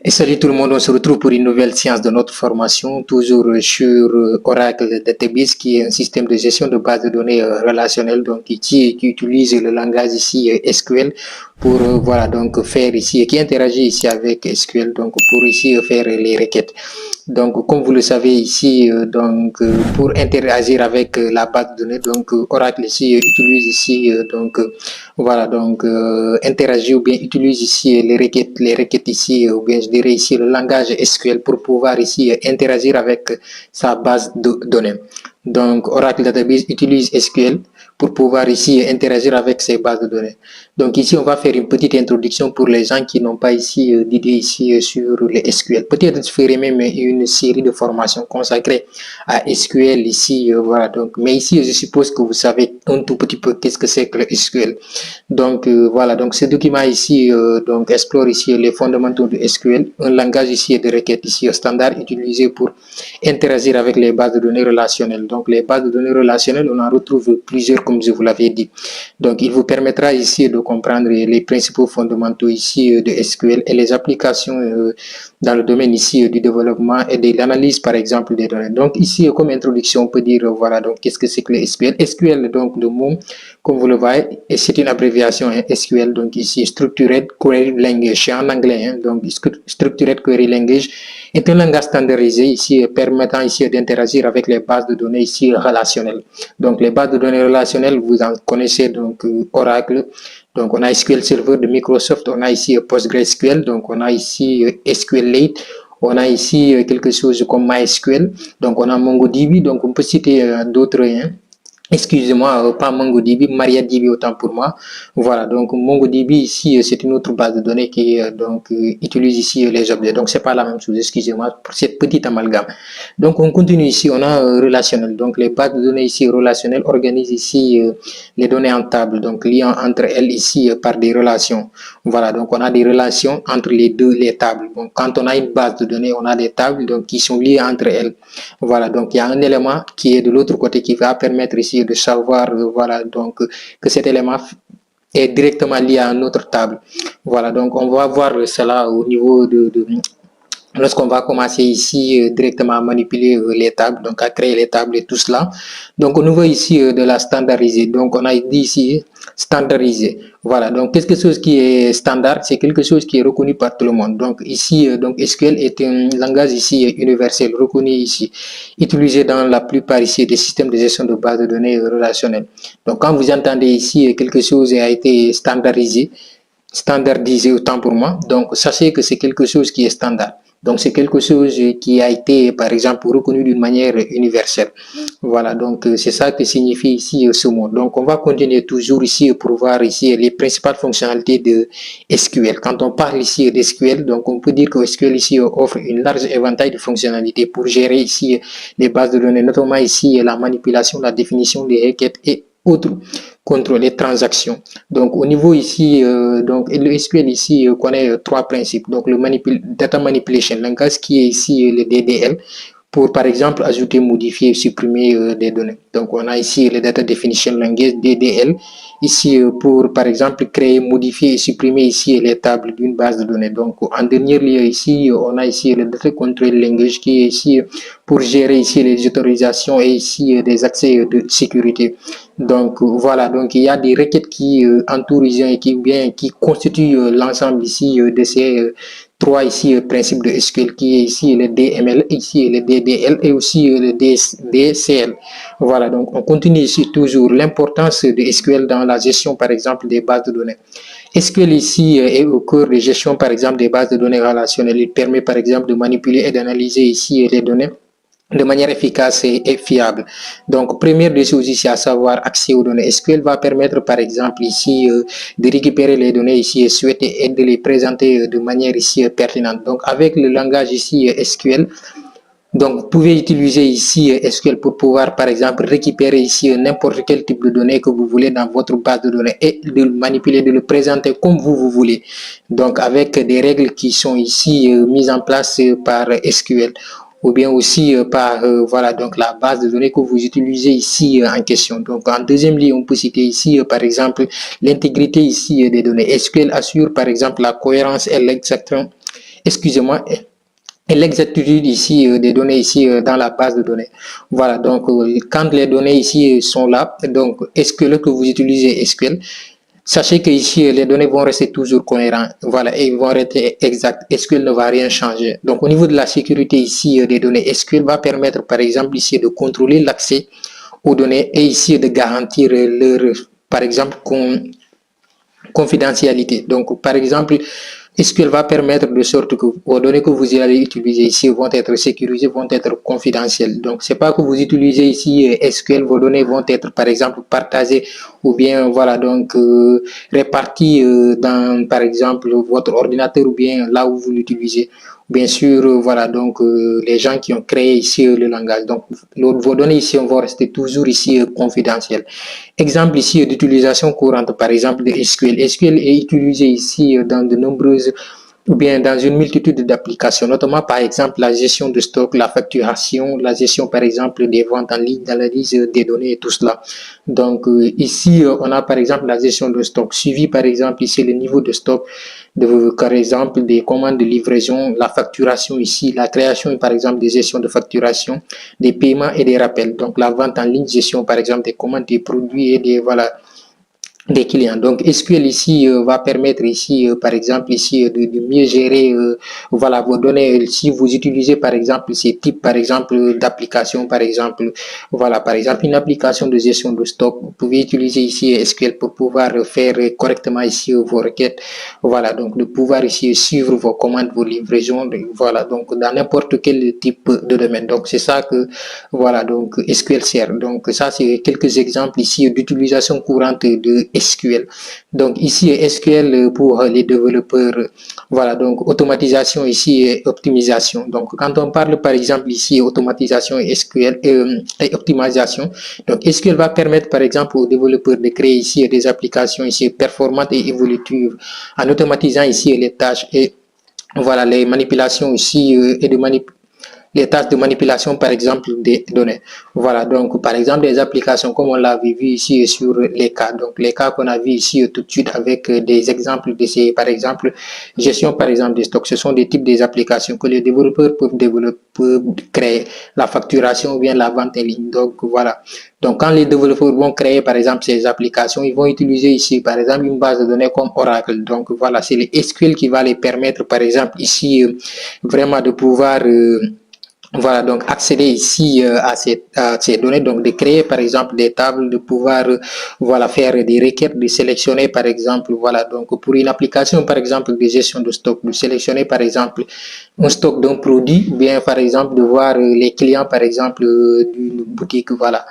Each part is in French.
Et salut tout le monde, on se retrouve pour une nouvelle séance de notre formation, toujours sur Oracle Database, qui est un système de gestion de base de données relationnelles, donc qui utilise le langage ici SQL pour voilà donc faire ici, qui interagit ici avec SQL, donc pour ici faire les requêtes. Donc, comme vous le savez ici, pour interagir avec la base de données, donc Oracle ici utilise ici voilà donc interagit ou bien utilise ici les requêtes ici ou bien je dirais ici le langage SQL pour pouvoir ici interagir avec sa base de données. Donc, Oracle Database utilise SQL pour pouvoir ici interagir avec ces bases de données. Donc ici, on va faire une petite introduction pour les gens qui n'ont pas ici d'idée ici sur le SQL. Peut-être je ferai même une série de formations consacrées à SQL ici, voilà. Donc, mais ici, je suppose que vous savez un tout petit peu qu'est-ce que c'est que le SQL. Donc voilà. Donc ce document ici donc explore ici les fondamentaux de SQL, un langage ici de requête ici standard utilisé pour interagir avec les bases de données relationnelles. Donc les bases de données relationnelles, on en retrouve plusieurs comme je vous l'avais dit. Donc il vous permettra ici de comprendre les principaux fondamentaux ici de SQL et les applications dans le domaine ici du développement et de l'analyse par exemple des données. Donc ici comme introduction on peut dire voilà donc qu'est-ce que c'est que le SQL. SQL donc le mot comme vous le voyez c'est une abréviation hein, SQL donc ici Structured Query Language en anglais hein, donc Structured Query Language est un langage standardisé ici permettant ici d'interagir avec les bases de données ici relationnelles. Donc les bases de données relationnelles vous en connaissez donc Oracle. Donc, on a SQL Server de Microsoft, on a ici PostgreSQL, donc on a ici SQLite, on a ici quelque chose comme MySQL, donc on a MongoDB, donc on peut citer d'autres. Hein. Excusez-moi, pas MongoDB, MariaDB autant pour moi. Voilà, donc MongoDB ici, c'est une autre base de données qui utilise ici les objets. Donc c'est pas la même chose, excusez-moi pour cette petite amalgame. Donc on continue ici, on a relationnel. Donc les bases de données ici relationnelles organisent ici les données en table, donc liant entre elles ici par des relations. Voilà, donc on a des relations entre les tables. Donc quand on a une base de données, on a des tables donc qui sont liées entre elles. Voilà, donc il y a un élément qui est de l'autre côté qui va permettre ici de savoir voilà donc que cet élément est directement lié à une autre table. Voilà, donc on va voir cela au niveau de lorsqu'on va commencer ici directement à manipuler les tables, donc à créer les tables et tout cela. Donc au niveau ici de la standardisée, donc on a dit ici standardisé. Voilà, donc quelque chose qui est standard, c'est quelque chose qui est reconnu par tout le monde. Donc ici, donc SQL est un langage ici universel, reconnu ici, utilisé dans la plupart ici des systèmes de gestion de base de données relationnelles. Donc quand vous entendez ici quelque chose a été standardisé autant pour moi, donc sachez que c'est quelque chose qui est standard. Donc c'est quelque chose qui a été par exemple reconnu d'une manière universelle. Voilà, donc c'est ça que signifie ici ce mot. Donc on va continuer toujours ici pour voir ici les principales fonctionnalités de SQL. Quand on parle ici d'SQL, donc on peut dire que SQL ici offre une large éventail de fonctionnalités pour gérer ici les bases de données, notamment ici la manipulation, la définition des requêtes et autres contrôles et transactions. Donc au niveau ici, donc le SQL ici connaît trois principes. Donc le data manipulation langage qui est ici le DDL pour par exemple ajouter, modifier, supprimer des données. Donc on a ici le data definition language DDL ici pour par exemple créer, modifier et supprimer ici les tables d'une base de données. Donc en dernier lieu ici on a ici le data control language qui est ici pour gérer ici les autorisations et ici des accès de sécurité. Donc voilà, donc il y a des requêtes qui entourent et qui constituent l'ensemble ici de ces trois ici principes de SQL qui est ici le DML, ici le DDL et aussi le DCL. Voilà, donc on continue ici toujours l'importance de SQL dans la gestion par exemple des bases de données. SQL ici est au cœur de gestion par exemple des bases de données relationnelles. Il permet par exemple de manipuler et d'analyser ici les données de manière efficace et fiable. Donc, première des choses ici, à savoir accès aux données. SQL va permettre, par exemple, ici, de récupérer les données ici souhaitées et de les présenter de manière ici pertinente. Donc, avec le langage ici SQL, donc, vous pouvez utiliser ici SQL pour pouvoir, par exemple, récupérer ici n'importe quel type de données que vous voulez dans votre base de données et de le manipuler, de le présenter comme vous voulez. Donc, avec des règles qui sont ici mises en place par SQL ou bien aussi par voilà donc la base de données que vous utilisez ici en question. Donc en deuxième lieu, on peut citer ici par exemple l'intégrité ici des données. SQL assure par exemple la cohérence et l'exactitude excusez-moi, et l'exactitude ici des données ici dans la base de données. Voilà, donc quand les données ici sont là, donc SQL que vous utilisez SQL, sachez que ici les données vont rester toujours cohérentes, voilà, et ils vont rester exactes. SQL ne va rien changer. Donc au niveau de la sécurité ici des données, SQL va permettre par exemple ici de contrôler l'accès aux données et ici de garantir leur, par exemple, confidentialité. Donc, par exemple, SQL va permettre de sorte que vos données que vous allez utiliser ici vont être sécurisées, vont être confidentielles. Donc, c'est pas que vous utilisez ici SQL, vos données vont être, par exemple, partagées ou bien, voilà, donc réparties dans, par exemple, votre ordinateur ou bien là où vous l'utilisez. Bien sûr, voilà, donc les gens qui ont créé ici le langage. Donc, vos données ici vont rester toujours ici confidentielles. Exemple ici d'utilisation courante, par exemple de SQL. SQL est utilisé ici dans de nombreuses ou bien dans une multitude d'applications, notamment par exemple la gestion de stock, la facturation, la gestion par exemple des ventes en ligne, l'analyse des données et tout cela. Donc ici, on a par exemple la gestion de stock, suivi par exemple ici le niveau de stock, par exemple des commandes de livraison, la facturation ici, la création par exemple des gestions de facturation, des paiements et des rappels. Donc la vente en ligne, gestion par exemple des commandes des produits et des voilà des clients. Donc SQL ici va permettre ici par exemple ici de mieux gérer voilà vos données. Si vous utilisez par exemple ces types par exemple d'applications, par exemple voilà par exemple une application de gestion de stock, vous pouvez utiliser ici SQL pour pouvoir faire correctement ici vos requêtes, voilà, donc de pouvoir ici suivre vos commandes, vos livraisons, voilà, donc dans n'importe quel type de domaine. Donc c'est ça que voilà, donc SQL sert. Donc ça c'est quelques exemples ici d'utilisation courante de SQL. Donc ici SQL pour les développeurs, voilà, donc automatisation ici et optimisation. Donc quand on parle par exemple ici automatisation SQL et optimisation, donc SQL va permettre par exemple aux développeurs de créer ici des applications ici performantes et évolutives en automatisant ici les tâches et voilà les manipulations ici et de les tâches de manipulation, par exemple, des données. Voilà, donc, par exemple, des applications comme on l'avait vu ici sur les cas. Donc, les cas qu'on a vu ici tout de suite avec des exemples de ces, par exemple, gestion, par exemple, des stocks. Ce sont des types d'applications que les développeurs peuvent développer, peuvent créer. La facturation ou bien la vente en ligne. Donc, voilà. Donc, quand les développeurs vont créer, par exemple, ces applications, ils vont utiliser ici, par exemple, une base de données comme Oracle. Donc, voilà, c'est le SQL qui va les permettre, par exemple, ici, vraiment de pouvoir voilà, donc accéder ici à ces données, donc de créer par exemple des tables, de pouvoir voilà faire des requêtes, de sélectionner par exemple, voilà, donc pour une application par exemple de gestion de stock, de sélectionner par exemple un stock d'un produit, ou bien par exemple de voir les clients par exemple d'une boutique, voilà.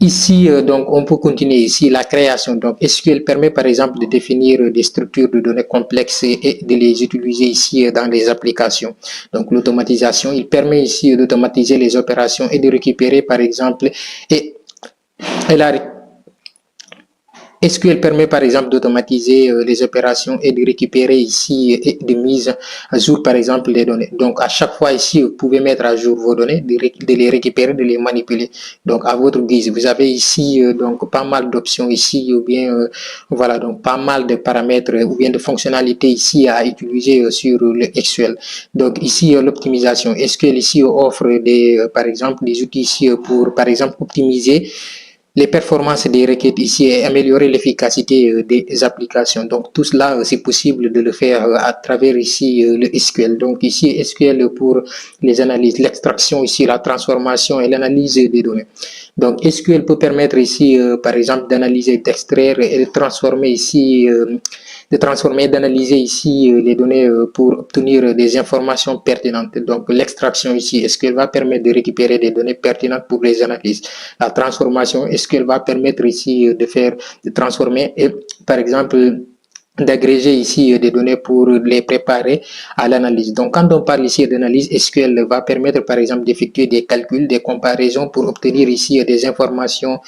Ici, donc, on peut continuer ici la création. Donc, SQL permet par exemple de définir des structures de données complexes et de les utiliser ici dans les applications. Donc, l'automatisation, il permet ici d'automatiser les opérations et de récupérer par exemple et, et la SQL permet par exemple d'automatiser les opérations et de récupérer ici et de mise à jour par exemple les données. Donc à chaque fois ici, vous pouvez mettre à jour vos données, de les récupérer, de les manipuler. Donc à votre guise, vous avez ici donc pas mal d'options ici ou bien voilà donc pas mal de paramètres ou bien de fonctionnalités ici à utiliser sur le SQL. Donc ici l'optimisation. SQL ici offre des par exemple des outils ici pour par exemple optimiser les performances des requêtes ici et améliorer l'efficacité des applications. Donc tout cela, c'est possible de le faire à travers ici le SQL. Donc ici SQL pour les analyses, l'extraction ici, la transformation et l'analyse des données. Donc SQL peut permettre ici, par exemple, d'analyser, d'extraire et de transformer ici de transformer, d'analyser ici les données pour obtenir des informations pertinentes. Donc l'extraction ici, est-ce qu'elle va permettre de récupérer des données pertinentes pour les analyses? La transformation, est-ce qu'elle va permettre ici de transformer et par exemple d'agréger ici des données pour les préparer à l'analyse. Donc, quand on parle ici d'analyse, SQL va permettre, par exemple, d'effectuer des calculs, des comparaisons pour obtenir ici des informations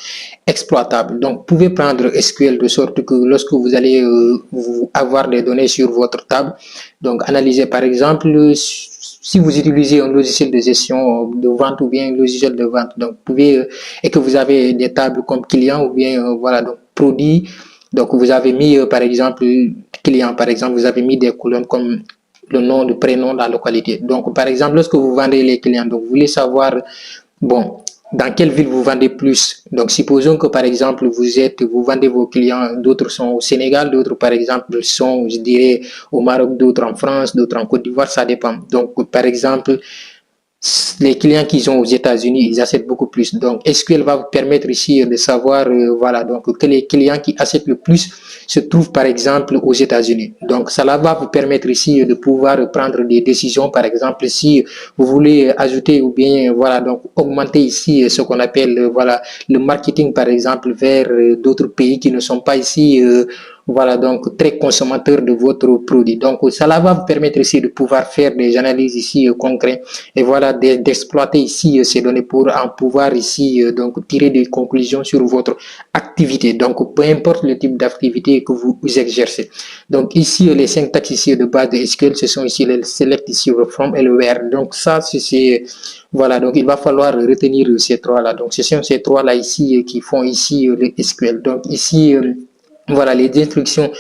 exploitables. Donc, vous pouvez prendre SQL de sorte que lorsque vous allez avoir des données sur votre table, donc analyser, par exemple, si vous utilisez un logiciel de gestion de vente ou bien un logiciel de vente, donc vous pouvez, et que vous avez des tables comme client ou bien, voilà, donc produit. Donc, vous avez mis, par exemple, client, par exemple, vous avez mis des colonnes comme le nom, le prénom, la localité. Donc, par exemple, lorsque vous vendez les clients, donc vous voulez savoir, bon, dans quelle ville vous vendez plus. Donc, supposons que, par exemple, vous vendez vos clients, d'autres sont au Sénégal, d'autres, par exemple, sont, je dirais, au Maroc, d'autres en France, d'autres en Côte d'Ivoire, ça dépend. Donc, par exemple, les clients qu'ils ont aux États-Unis, ils achètent beaucoup plus. Donc, SQL va vous permettre ici de savoir, voilà, donc que les clients qui achètent le plus se trouvent par exemple aux États-Unis. Donc, cela va vous permettre ici de pouvoir prendre des décisions. Par exemple, si vous voulez ajouter ou bien, voilà, donc augmenter ici ce qu'on appelle, voilà, le marketing, par exemple, vers d'autres pays qui ne sont pas ici. Voilà, donc très consommateur de votre produit. Donc, cela va vous permettre ici de pouvoir faire des analyses ici concrètes et voilà, d'exploiter ici ces données pour en pouvoir ici donc tirer des conclusions sur votre activité. Donc, peu importe le type d'activité que vous exercez. Donc, ici, les syntaxes ici de base de SQL, ce sont ici le select ici, le from et le where. Donc, ça, c'est voilà, donc il va falloir retenir ces trois-là. Donc, ce sont ces trois-là ici qui font ici le SQL. Donc, ici, voilà, les instructions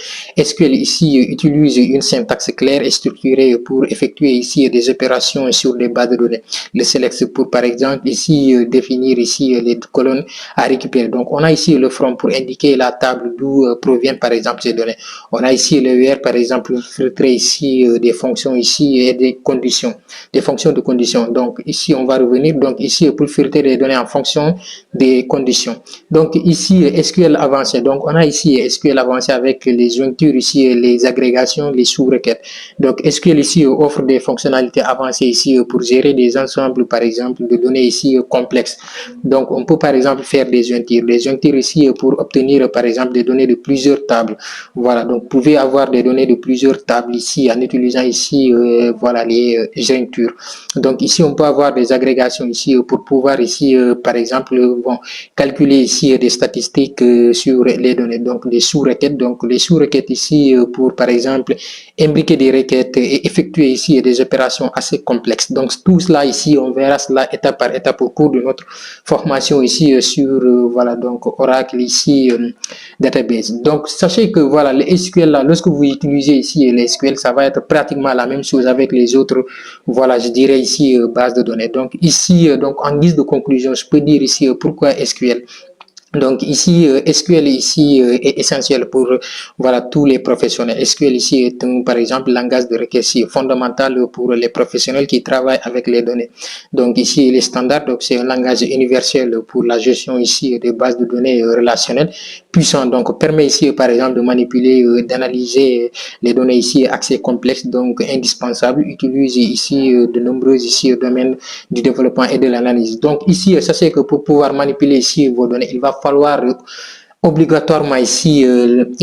SQL ici utilisent une syntaxe claire et structurée pour effectuer ici des opérations sur les bases de données. Le select pour, par exemple, ici définir ici les colonnes à récupérer. Donc, on a ici le from pour indiquer la table d'où proviennent, par exemple, ces données. On a ici le where, par exemple, filtrer ici des fonctions ici et des conditions, des fonctions de conditions. Donc, ici, on va revenir. Donc, ici, pour filtrer les données en fonction des conditions. Donc, ici, SQL avancé. Donc, on a ici SQL avancé avec les jointures ici, les agrégations, les sous-requêtes. Donc, SQL ici offre des fonctionnalités avancées ici pour gérer des ensembles, par exemple, de données ici complexes. Donc, on peut par exemple faire des jointures. Les jointures ici pour obtenir par exemple des données de plusieurs tables. Voilà, donc vous pouvez avoir des données de plusieurs tables ici en utilisant ici, voilà, les jointures. Donc, ici, on peut avoir des agrégations ici pour pouvoir ici, par exemple, bon, calculer ici des statistiques sur les données. Donc, des sous-requêtes. Donc, les sous-requêtes ici pour, par exemple, imbriquer des requêtes et effectuer ici des opérations assez complexes. Donc, tout cela ici, on verra cela étape par étape au cours de notre formation ici sur, voilà, donc Oracle ici, database. Donc, sachez que, voilà, les SQL là, lorsque vous utilisez ici les SQL, ça va être pratiquement la même chose avec les autres, voilà, je dirais ici, base de données. Donc, ici, donc, en guise de conclusion, je peux dire ici pourquoi SQL. Donc ici, SQL ici est essentiel pour voilà tous les professionnels. SQL ici est par exemple langage de requête fondamental pour les professionnels qui travaillent avec les données. Donc ici les standards, donc c'est un langage universel pour la gestion ici des bases de données relationnelles puissant. Donc permet ici par exemple de manipuler, d'analyser les données ici accès complexe donc indispensable. Utilise ici de nombreux ici domaines du développement et de l'analyse. Donc ici, sachez que pour pouvoir manipuler ici vos données, il va falloir obligatoirement ici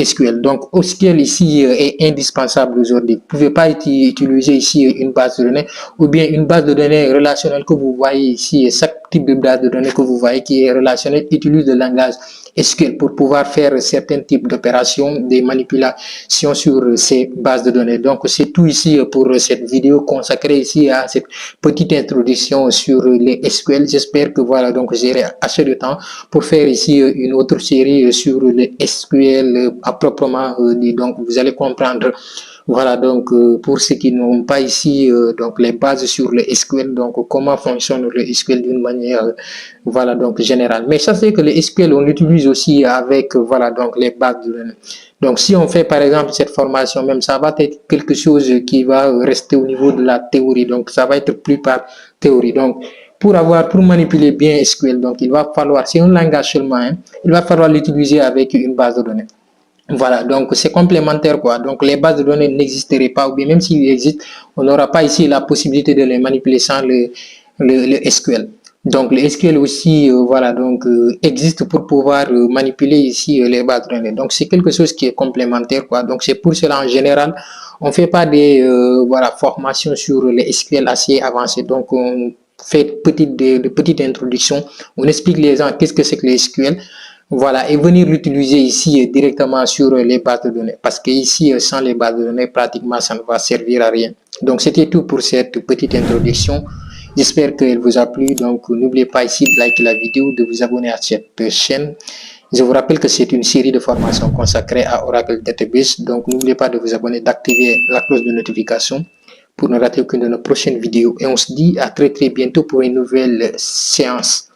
SQL. Donc SQL ici est indispensable aujourd'hui. Vous ne pouvez pas utiliser ici une base de données ou bien une base de données relationnelle que vous voyez ici. Chaque type de base de données que vous voyez qui est relationnelle utilise le langage SQL pour pouvoir faire certains types d'opérations, des manipulations sur ces bases de données. Donc c'est tout ici pour cette vidéo consacrée ici à cette petite introduction sur les SQL. J'espère que voilà, donc j'aurai assez de temps pour faire ici une autre série sur les SQL à proprement dit. Donc vous allez comprendre. Voilà, donc pour ceux qui n'ont pas ici donc les bases sur le SQL, donc comment fonctionne le SQL d'une manière voilà donc générale. Mais ça c'est que le SQL on l'utilise aussi avec voilà donc les bases de données. Donc si on fait par exemple cette formation même, ça va être quelque chose qui va rester au niveau de la théorie. Donc ça va être plus par théorie. Donc pour manipuler bien SQL, donc il va falloir, c'est un langage seulement, hein, il va falloir l'utiliser avec une base de données. Voilà, donc c'est complémentaire quoi. Donc les bases de données n'existeraient pas, ou bien même s'il existe, on n'aura pas ici la possibilité de les manipuler sans le SQL. Donc le SQL aussi, voilà, donc existe pour pouvoir manipuler ici les bases de données. Donc c'est quelque chose qui est complémentaire quoi. Donc c'est pour cela en général, on fait pas des voilà formations sur les SQL assez avancées. Donc on fait de petites introductions, on explique les gens qu'est-ce que c'est que les SQL. Voilà, et venir l'utiliser ici directement sur les bases de données. Parce que ici, sans les bases de données, pratiquement, ça ne va servir à rien. Donc, c'était tout pour cette petite introduction. J'espère qu'elle vous a plu. Donc, n'oubliez pas ici de liker la vidéo, de vous abonner à cette chaîne. Je vous rappelle que c'est une série de formations consacrée à Oracle Database. Donc, n'oubliez pas de vous abonner, d'activer la cloche de notification pour ne rater aucune de nos prochaines vidéos. Et on se dit à très bientôt pour une nouvelle séance.